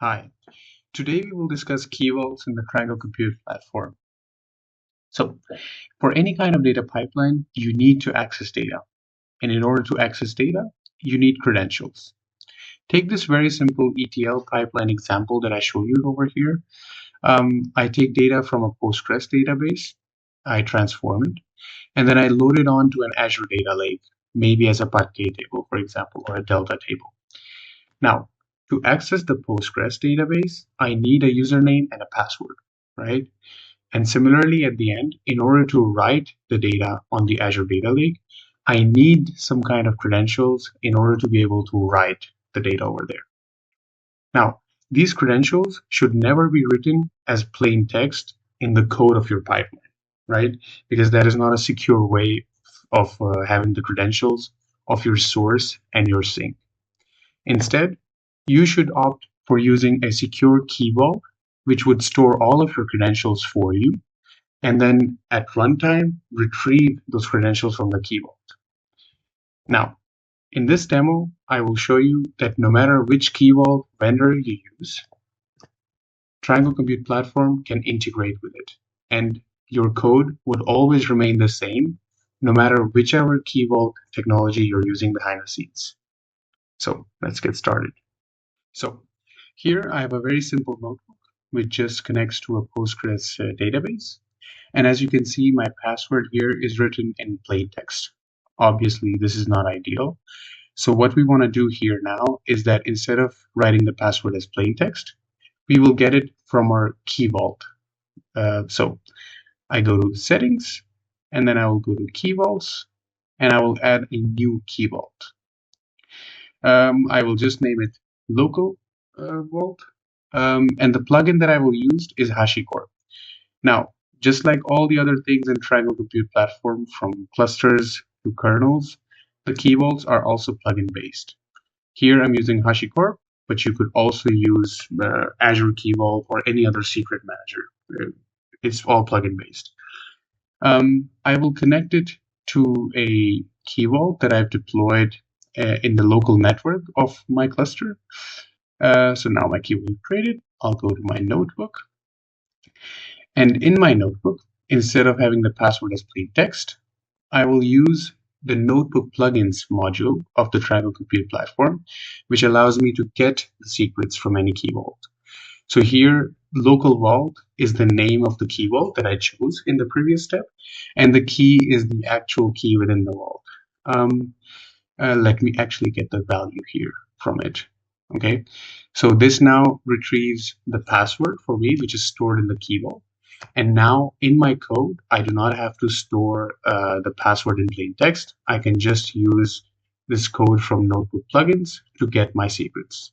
Hi, today we will discuss key vaults in the Trango Compute Platform. So, for any kind of data pipeline, you need to access data. And in order to access data, you need credentials. Take this very simple ETL pipeline example that I show you over here. I take data from a Postgres database, I transform it, and then I load it onto an Azure data lake, maybe as a Parquet table, for example, or a Delta table. Now, to access the Postgres database, I need a username and a password, right? And similarly, at the end, in order to write the data on the Azure Data Lake, I need some kind of credentials in order to be able to write the data over there. Now, these credentials should never be written as plain text in the code of your pipeline, right? Because that is not a secure way of having the credentials of your source and your sink. Instead, you should opt for using a secure key vault, which would store all of your credentials for you, and then at runtime, retrieve those credentials from the key vault. Now, in this demo, I will show you that no matter which key vault vendor you use, Trango Compute Platform can integrate with it, and your code would always remain the same, no matter whichever key vault technology you're using behind the scenes. So let's get started. So here I have a very simple notebook which just connects to a Postgres database. And as you can see, my password here is written in plain text. Obviously, this is not ideal. So what we want to do here now is that instead of writing the password as plain text, we will get it from our key vault. So I go to settings, and then I will go to key vaults, and I will add a new key vault. I will just name it local vault. And the plugin that I will use is HashiCorp. Now, just like all the other things in Trango Compute Platform, from clusters to kernels, the key vaults are also plugin based. Here I'm using HashiCorp, but you could also use Azure Key Vault or any other secret manager. It's all plugin based. I will connect it to a key vault that I've deployed in the local network of my cluster. So now my key vault is created. I'll go to my notebook. And in my notebook, instead of having the password as plain text, I will use the Notebook Plugins module of the Trango Compute Platform, which allows me to get the secrets from any key vault. So here, local vault is the name of the key vault that I chose in the previous step, and the key is the actual key within the vault. Let me actually get the value here from it. Okay, so this now retrieves the password for me, which is stored in the key vault. And now in my code, I do not have to store the password in plain text. I can just use this code from Notebook Plugins to get my secrets.